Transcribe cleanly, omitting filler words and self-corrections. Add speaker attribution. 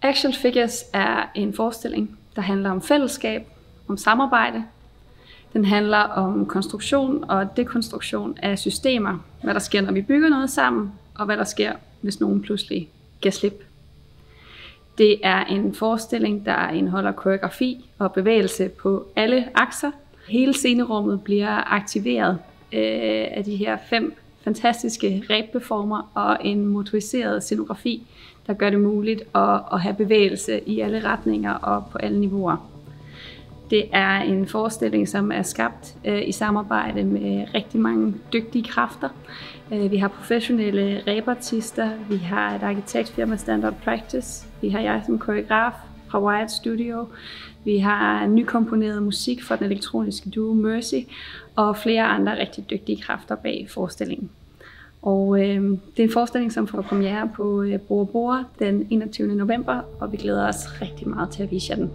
Speaker 1: Action Figures er en forestilling, der handler om fællesskab, om samarbejde. Den handler om konstruktion og dekonstruktion af systemer. Hvad der sker, når vi bygger noget sammen, og hvad der sker, hvis nogen pludselig giver slip. Det er en forestilling, der indeholder koreografi og bevægelse på alle akser. Hele scenerummet bliver aktiveret af de her 5 fantastiske ræbbeformer og en motoriseret scenografi, der gør det muligt at have bevægelse i alle retninger og på alle niveauer. Det er en forestilling, som er skabt i samarbejde med rigtig mange dygtige kræfter. Vi har professionelle ræbartister, vi har et arkitektfirma Standard Practice, vi har jeg som koreograf fra Wired Studio, vi har nykomponeret musik fra den elektroniske duo Mercy og flere andre rigtig dygtige kræfter bag forestillingen. Og det er en forestilling, som får premiere på Bora Bora den 21. november, og vi glæder os rigtig meget til at vise jer den.